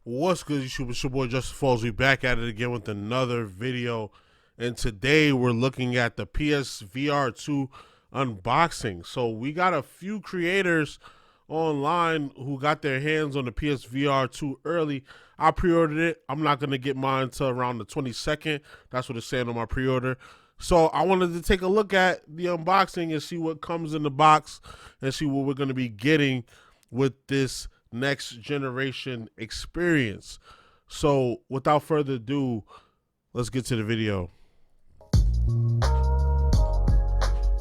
What's good, YouTube? It's your boy JusticeXFalls. We back at it again with another video, and today we're looking at the PSVR2 unboxing. So we got a few creators online who got their hands on the PSVR2 early. I pre-ordered it. I'm not gonna get mine until around the 22nd. That's what it's saying on my pre-order. So I wanted to take a look at the unboxing and see what comes in the box and see what we're gonna be getting with this next generation experience. So without further ado, let's get to the video.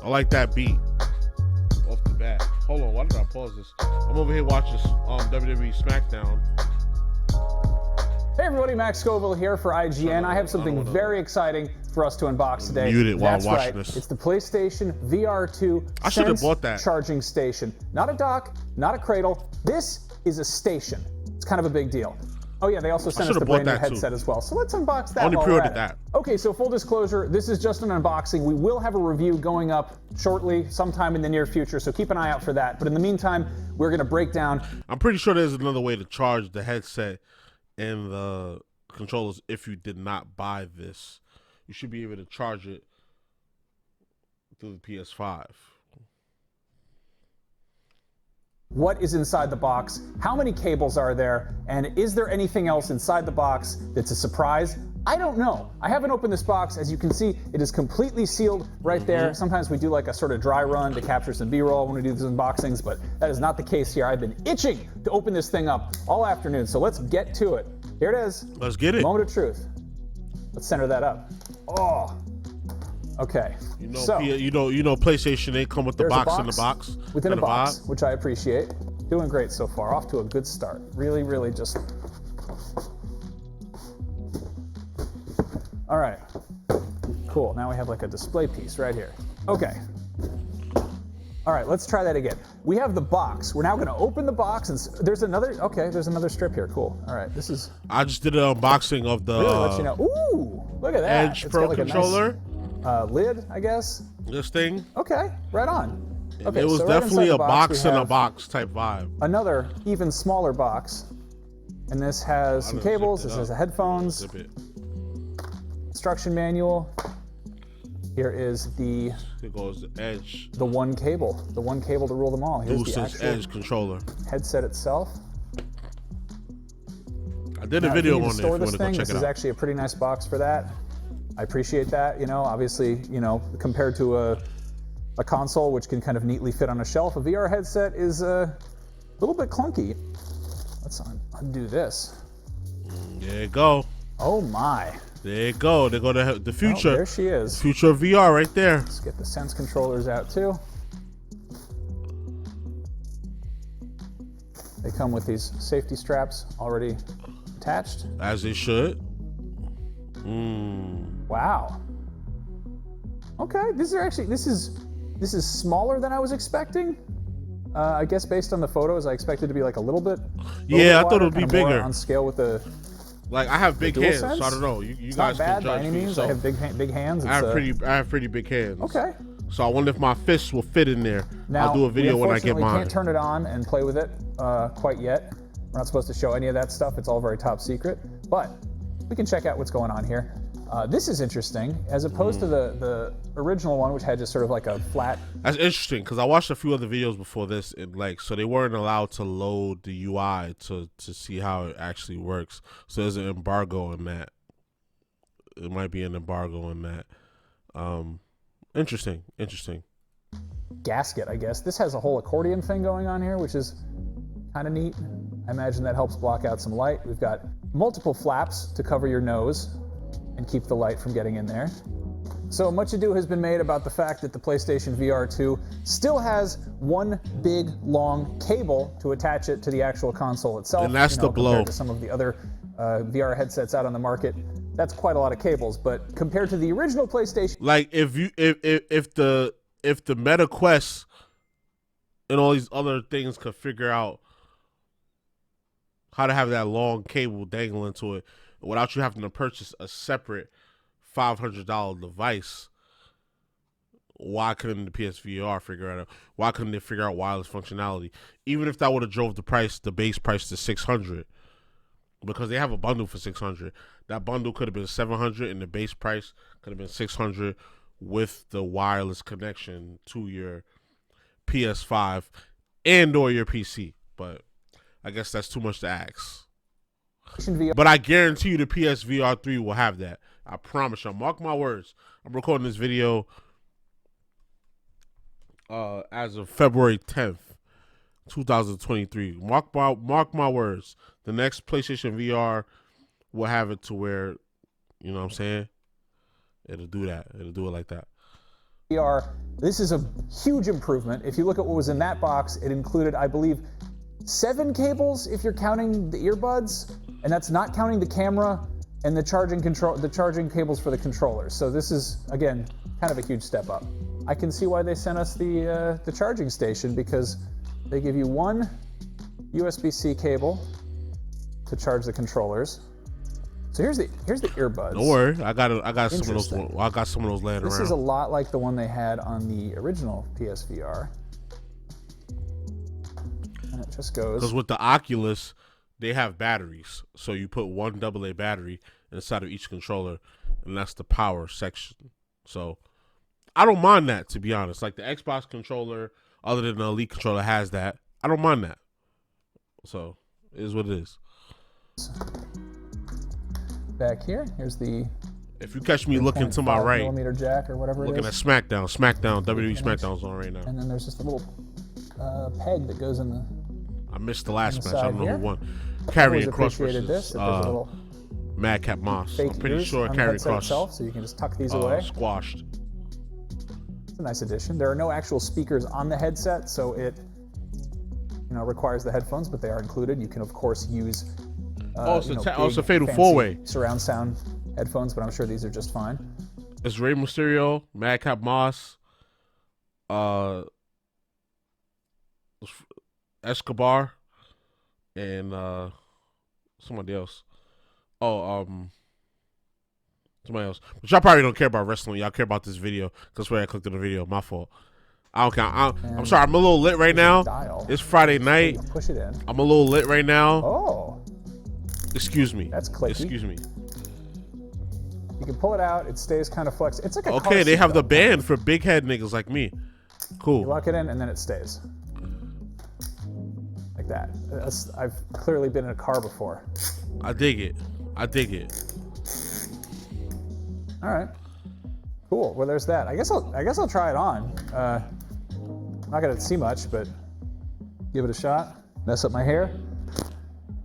I like that beat off the bat. Hold on, why did I pause this? I'm over here watching WWE SmackDown. Hey everybody, Max Scoville here for IGN. I have something very exciting for us to unbox today. Mute it while I'm watching right. this. It's the PlayStation VR2 I should have bought that charging station. Not a dock, not a cradle. This is a station. It's kind of a big deal. Oh yeah, they also sent us the brand new headset as well. So let's unbox that. I only pre-ordered that. Okay, so full disclosure, this is just an unboxing. We will have a review going up shortly, sometime in the near future, so keep an eye out for that. But in the meantime, we're gonna break down. I'm pretty sure there's another way to charge the headset and the controllers if you did not buy this. You should be able to charge it through the PS5. What is inside the box? How many cables are there? And is there anything else inside the box that's a surprise? I don't know. I haven't opened this box. As you can see, it is completely sealed right there. Sometimes we do like a sort of dry run to capture some B-roll when we do these unboxings, but that is not the case here. I've been itching to open this thing up all afternoon, so let's get to it. Here it is. Let's get it. Moment of truth. Let's center that up. Oh, okay. You know, PlayStation, they come with the box in the box. Within a box, which I appreciate. Doing great so far. Off to a good start. Really just. All right. Cool. Now we have like a display piece right here. Okay. All right, let's try that again. We have the box. We're now going to open the box, and there's another. Okay, there's another strip here. Cool. All right, this is. I just did an unboxing of the. Really let you know. Ooh, look at that. Edge Pro like controller. Lid, I guess. This thing. Okay, right on. Okay, it was so definitely right a box in a box type vibe. Another even smaller box, and this has some cables. This has headphones. Zip it. Instruction manual. Here is the. Here goes the Edge. The one cable to rule them all. Here's the actual Edge controller. Headset itself. I did a video on it. If you want to go check it out. This is actually a pretty nice box for that. I appreciate that. You know, obviously, you know, compared to a console which can kind of neatly fit on a shelf, a VR headset is a little bit clunky. Let's undo this. There you go. Oh my. There you go. They're going to have the future. Oh, there she is. Future of VR right there. Let's get the Sense controllers out too. They come with these safety straps already attached. As they should. Wow. Okay, this is smaller than I was expecting. I guess based on the photos, I expected to be like a little bit. Yeah, I thought it would be bigger. On scale with the. Like I have big hands, so I don't know. You guys not bad can judge by any means. I have big hands. I have pretty big hands. Okay. So I wonder if my fists will fit in there. Now, I'll do a video when I get mine. We can't turn it on and play with it quite yet. We're not supposed to show any of that stuff. It's all very top secret. But we can check out what's going on here. This is interesting, as opposed to the original one, which had just sort of like a flat. That's interesting because I watched a few other videos before this, and like, so they weren't allowed to load the UI to see how it actually works. So there's an embargo on that. It might be an embargo on that. Interesting. Gasket, I guess. This has a whole accordion thing going on here, which is kind of neat. I imagine that helps block out some light. We've got multiple flaps to cover your nose and keep the light from getting in there. So much ado has been made about the fact that the PlayStation VR2 still has one big long cable to attach it to the actual console itself. And that's the blow. Compared to some of the other VR headsets out on the market, that's quite a lot of cables. But compared to the original PlayStation, like if the Meta Quest and all these other things could figure out how to have that long cable dangling to it without you having to purchase a separate $500 device, why couldn't the PSVR figure it out? Why couldn't they figure out wireless functionality? Even if that would have drove the base price to $600, because they have a bundle for 600. That bundle could have been 700, and the base price could have been 600 with the wireless connection to your PS5 and or your PC. But I guess that's too much to ask. But I guarantee you the PSVR3 will have that. I promise you. Mark my words. I'm recording this video as of February 10th, 2023. Mark my words. The next PlayStation VR will have it to where, you know what I'm saying? It'll do that. It'll do it like that. VR, this is a huge improvement. If you look at what was in that box, it included, I believe, 7 cables if you're counting the earbuds, and that's not counting the camera and the charging cables for the controllers. So this is, again, kind of a huge step up. I can see why they sent us the charging station, because they give you one USB-C cable to charge the controllers. So here's the earbuds. Don't worry, I got some of those. I got some of those laying around. This is a lot like the one they had on the original PSVR. And it just goes. Because with the Oculus, they have batteries, so you put one AA battery inside of each controller, and that's the power section. So I don't mind that, to be honest. Like the Xbox controller, other than the Elite controller, has that. I don't mind that. So it is what it is. Back here's the. If you catch me looking to my right, millimeter jack or whatever looking it is. at SmackDown, WWE SmackDown's on right now. And then there's just a little peg that goes in the. I missed the last match. I don't know who won. Carrying Cross versus this. Madcap Moss. I'm pretty sure Carrying Cross itself, so you can just tuck these away. Squashed. It's a nice addition. There are no actual speakers on the headset, so it requires the headphones, but they are included. You can of course use. It's a fatal 4-way surround sound headphones, but I'm sure these are just fine. It's Rey Mysterio, Madcap Moss, Escobar, and somebody else. Somebody else. But y'all probably don't care about wrestling. Y'all care about this video because where I clicked on the video. My fault. I don't count. I'm sorry. I'm a little lit right now. It's Friday night. Push it in. I'm a little lit right now. Oh. Excuse me. That's clicky. Excuse me. You can pull it out. It stays kind of flexed. It's like a car okay. They seat, have though. the band for big head niggas like me. Cool. You lock it in and then it stays. Like that. I've clearly been in a car before. I dig it. I dig it. All right. Cool. Well, there's that. I guess I'll try it on. I'm not gonna see much, but give it a shot. Mess up my hair.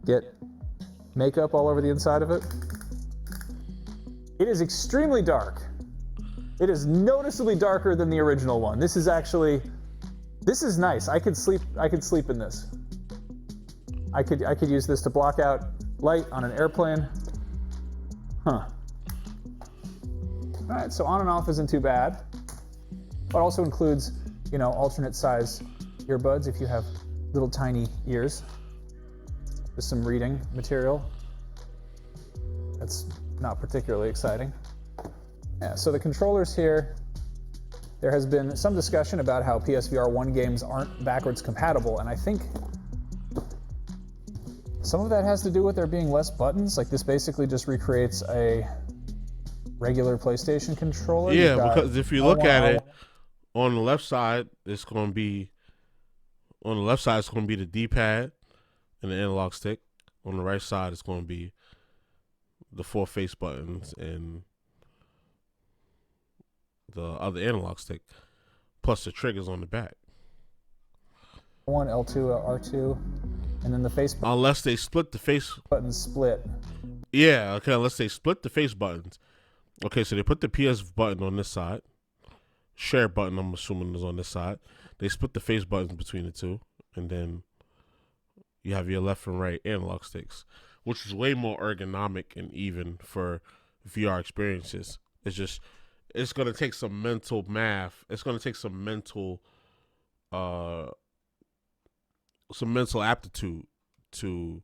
Get makeup all over the inside of it. It is extremely dark. It is noticeably darker than the original one. This is nice. I could sleep in this. I could use this to block out light on an airplane. Huh. All right, so on and off isn't too bad. But also includes, alternate size earbuds if you have little tiny ears. There's some reading material. That's not particularly exciting. Yeah, so the controllers here, there has been some discussion about how PSVR 1 games aren't backwards compatible, and I think some of that has to do with there being less buttons. Like this basically just recreates a regular PlayStation controller. Yeah, because if you look at it, on the left side, it's going to be the D-pad and the analog stick. On the right side, it's going to be the 4 face buttons and the other analog stick, plus the triggers on the back. L1, L2, R2, and then the face buttons. Unless they split the face buttons split. Yeah, okay, unless they split the face buttons. Okay, so they put the PS button on this side. Share button, I'm assuming, is on this side. They split the face buttons between the two, and then you have your left and right analog sticks, which is way more ergonomic and even for VR experiences. It's going to take some mental math. It's going to take some mental aptitude to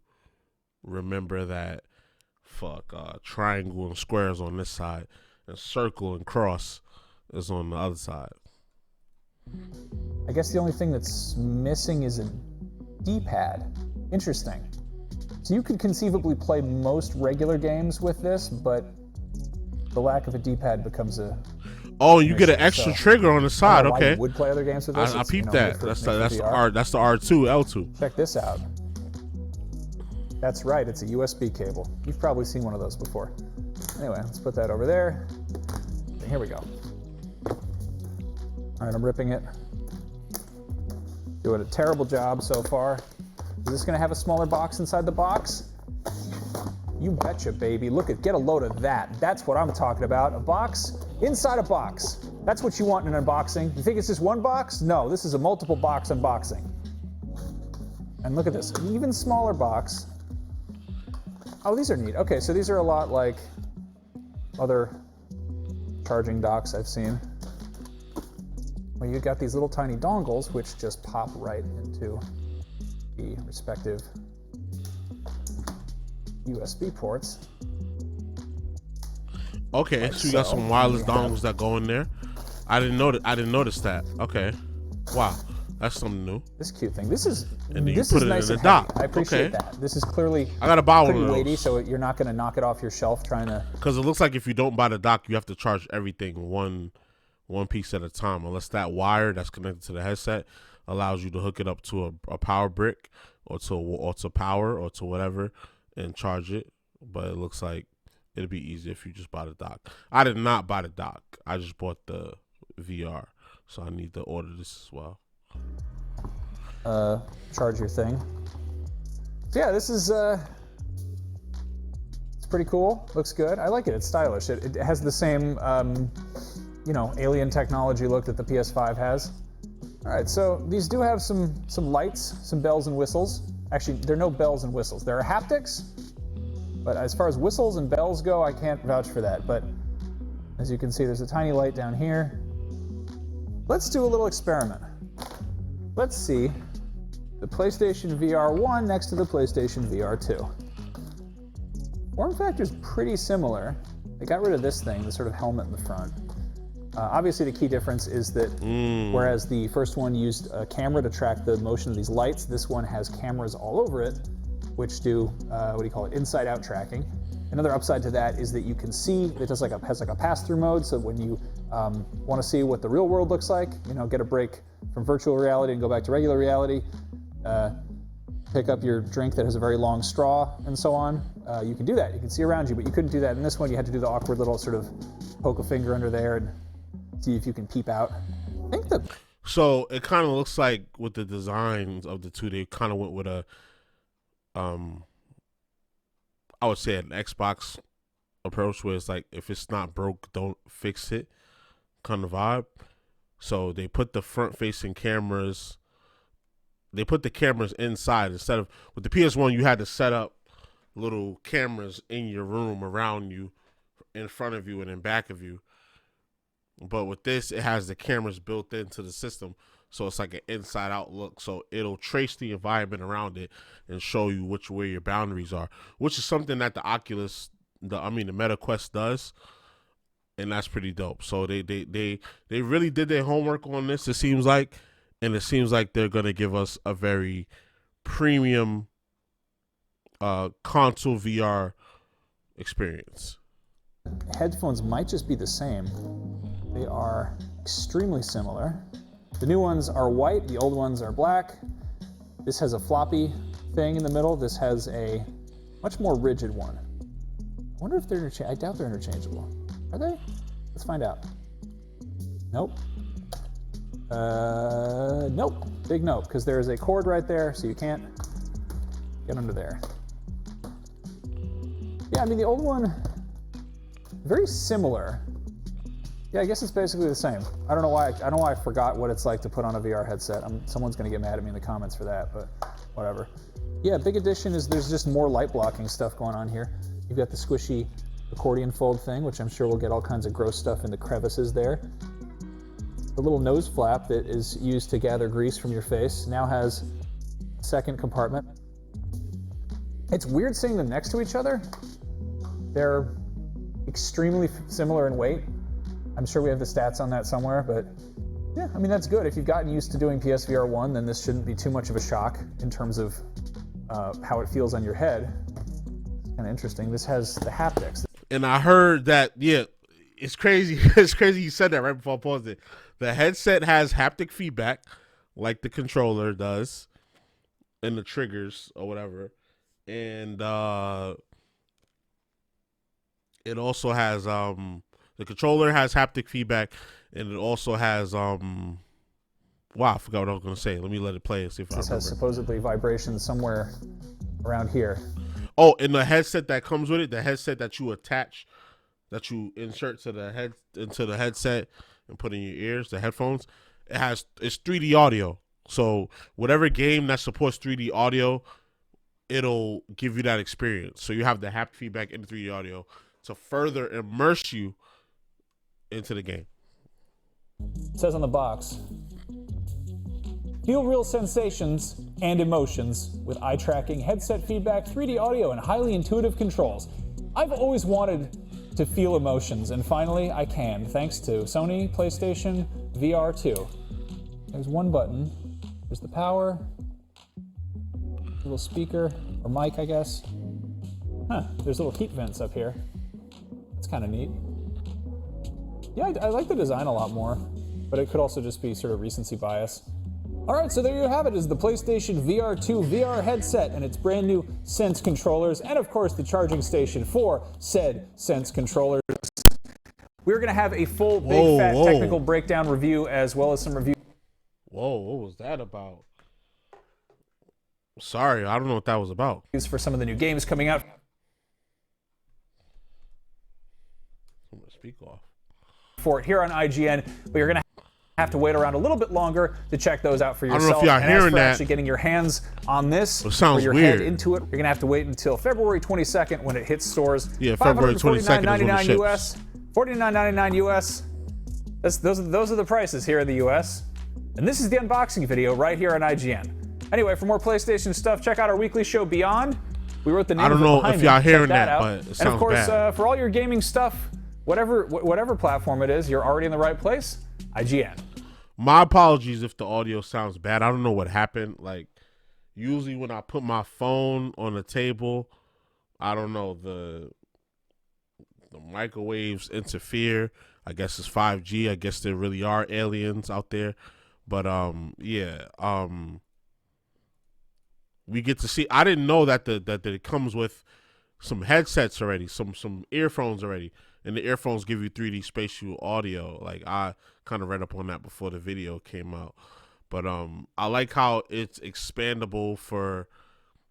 remember that triangle and squares on this side and circle and cross is on the other side. I guess the only thing that's missing is a D-pad. Interesting. So you could conceivably play most regular games with this, but the lack of a D-pad becomes a... Oh, you get an extra trigger on the side. I don't know why Okay. you would play other games with this. I peeped that. That's the VR. That's the R2 L2. Check this out. That's right. It's a USB cable. You've probably seen one of those before. Anyway, let's put that over there. Here we go. All right, I'm ripping it. Doing a terrible job so far. Is this gonna have a smaller box inside the box? You betcha, baby. Look at, get a load of that. That's what I'm talking about. A box inside a box. That's what you want in an unboxing. You think it's just one box? No, this is a multiple box unboxing. And look at this, an even smaller box. Oh, these are neat. Okay, so these are a lot like other charging docks I've seen, where you got these little tiny dongles which just pop right into the respective USB ports. Okay, like so you got some wireless dongles that go in there. I didn't notice that. Okay, wow, that's something new. This cute thing. This is And then this you put is it nice in and the dock. heavy. I appreciate Okay. that. This is clearly I gotta buy one pretty of those. weighty, so you're not going to knock it off your shelf trying to. Because it looks like if you don't buy the dock, you have to charge everything one piece at a time. Unless that wire that's connected to the headset allows you to hook it up to a power brick or to power or to whatever and charge it. But it looks like it'd be easy if you just buy the dock. I did not buy the dock. I just bought the VR, so I need to order this as well. Charge your thing. So yeah, this is it's pretty cool. Looks good. I like it. It's stylish. It has the same alien technology look that the PS5 has. All right, so these do have some lights, some bells and whistles. Actually, there are no bells and whistles. There are haptics, but as far as whistles and bells go, I can't vouch for that. But as you can see, there's a tiny light down here. Let's do a little experiment. Let's see the PlayStation VR1 next to the PlayStation VR2. Form factor is pretty similar. They got rid of this thing, the sort of helmet in the front. Obviously, the key difference is that whereas the first one used a camera to track the motion of these lights, this one has cameras all over it, which do, inside-out tracking. Another upside to that is that you can see, it has like a pass-through mode, so when you want to see what the real world looks like, get a break from virtual reality and go back to regular reality, pick up your drink that has a very long straw and so on, you can do that. You can see around you, but you couldn't do that in this one. You had to do the awkward little sort of poke a finger under there and see if you can peep out. I think So it kind of looks like with the designs of the two, they kind of went with a, I would say an Xbox approach where it's like, if it's not broke, don't fix it kind of vibe. So they put the front-facing cameras, they put the cameras inside instead of, with the PS1, you had to set up little cameras in your room, around you, in front of you, and in back of you. But with this, it has the cameras built into the system, so it's like an inside-out look. So it'll trace the environment around it and show you which way your boundaries are, which is something that the Meta Quest does, and that's pretty dope. So they really did their homework on this. It seems like, and it seems like they're gonna give us a very premium console VR experience. headphones might just be the same. They are extremely similar. The new ones are white, the old ones are black. This has a floppy thing in the middle. This has a much more rigid one. I wonder if they're interchangeable. I doubt they're interchangeable. Are they? Let's find out. Nope. Nope. Big nope, because there is a cord right there, so you can't get under there. Yeah, I mean, the old one, very similar. Yeah, I guess it's basically the same. I don't know why I forgot what it's like to put on a VR headset. Someone's gonna get mad at me in the comments for that, but whatever. Yeah, big addition is there's just more light blocking stuff going on here. You've got the squishy accordion fold thing, which I'm sure will get all kinds of gross stuff in the crevices there. The little nose flap that is used to gather grease from your face now has a second compartment. It's weird seeing them next to each other. They're extremely similar in weight. I'm sure we have the stats on that somewhere, but yeah, I mean, that's good. If you've gotten used to doing PSVR 1, then this shouldn't be too much of a shock in terms of how it feels on your head. Kind of interesting. This has the haptics. And I heard that, yeah, it's crazy. It's crazy you said that right before I paused it. The headset has haptic feedback, like the controller does, and the triggers or whatever. And it also has the controller has haptic feedback, and it also has wow, I forgot what I was gonna say. Let me let it play and see if I remember. This has supposedly vibrations somewhere around here. Oh, and the headset that comes with it, the headset that you attach, that you insert to the head into the headset and put in your ears, the headphones, it's 3D audio. So whatever game that supports 3D audio, it'll give you that experience. So you have the haptic feedback in the 3D audio to further immerse you into the game. It says on the box, feel real sensations and emotions with eye tracking, headset feedback, 3D audio, and highly intuitive controls. I've always wanted to feel emotions, and finally I can, thanks to Sony PlayStation VR2. There's one button. There's the power, little speaker, or mic, I guess. There's little heat vents up here. It's kind of neat. Yeah, I like the design a lot more, but it could also just be sort of recency bias. All right, so there you have it, is the PlayStation VR2 VR headset and its brand new Sense controllers, and of course the charging station for said Sense controllers. We're gonna have a full big fat technical breakdown review as well as some reviews. Whoa, what was that about? Sorry, I don't know what that was about. For some of the new games coming out. I'm gonna speak off. For it here on IGN, but you're gonna have to wait around a little bit longer to check those out for yourself. I don't know if y'all and hearing as for that. Actually getting your hands on this, it sounds or your weird. head into it, you're gonna have to wait until February 22nd when it hits stores. Yeah, February 22nd is when it ships. US, $49.99 US. Those are the prices here in the US. And this is the unboxing video right here on IGN. Anyway, for more PlayStation stuff, check out our weekly show Beyond. We wrote the name I don't of it know behind if me. y'all hearing Check that, out. but it sounds And of course, bad. for all your gaming stuff, whatever platform it is, you're already in the right place. IGN. My apologies if the audio sounds bad. I don't know what happened. Like, usually when I put my phone on the table, I don't know, the microwaves interfere. I guess it's 5G. I guess there really are aliens out there. But yeah, we get to see. I didn't know that that it comes with some headsets already, some earphones already, and the earphones give you 3D spatial audio. Like, I kind of read up on that before the video came out. But I like how it's expandable for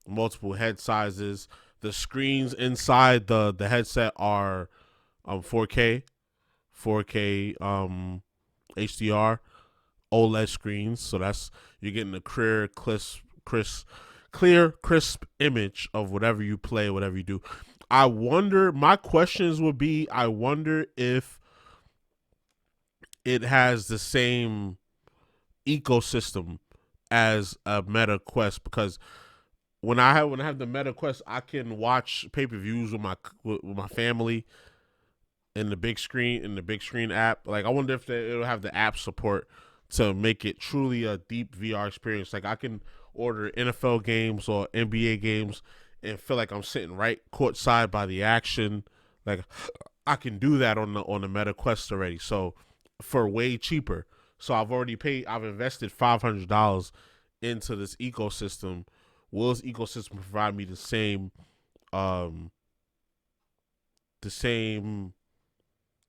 multiple head sizes. The screens inside the headset are 4K HDR OLED screens, so that's, you're getting a clear, crisp image of whatever you play, whatever you do. I wonder, my questions would be, I wonder if it has the same ecosystem as a Meta Quest, because when I have the Meta Quest, I can watch pay-per-views with my family in the big screen app. Like, I wonder if it'll have the app support to make it truly a deep VR experience. Like, I can order NFL games or NBA games and feel like I'm sitting right courtside by the action. Like, I can do that on the Meta Quest already. So for way cheaper. So I've invested $500 into this ecosystem. Will this ecosystem provide me the same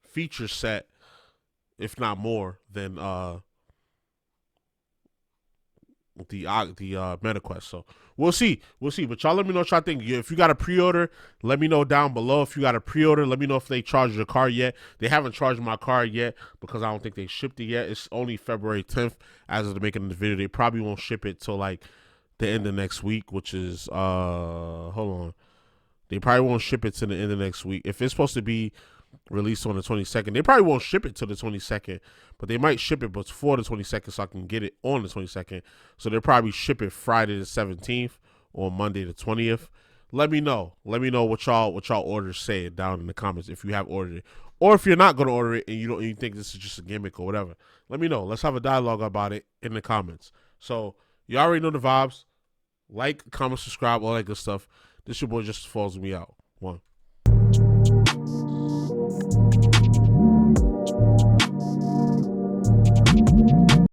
feature set, if not more, than the Meta Quest? So we'll see. But y'all let me know what y'all think. If you got a pre-order, let me know down below. If you got a pre-order, let me know if they charged your car yet. They haven't charged my car yet because I don't think they shipped it yet. It's only February 10th as of the making of the video. They probably won't ship it till like the end of next week, which is hold on. They probably won't ship it to the end of next week. If it's supposed to be released on the 22nd, they probably won't ship it to the 22nd, but they might ship it before the 22nd so I can get it on the 22nd. So they'll probably ship it Friday the 17th or Monday the 20th. Let me know what y'all orders say down in the comments if you have ordered it, or if you're not going to order it and you think this is just a gimmick or whatever. Let me know. Let's have a dialogue about it in the comments. So you already know the vibes. Like, comment, subscribe, all that good stuff. This your boy Justice Falls, and we out. One.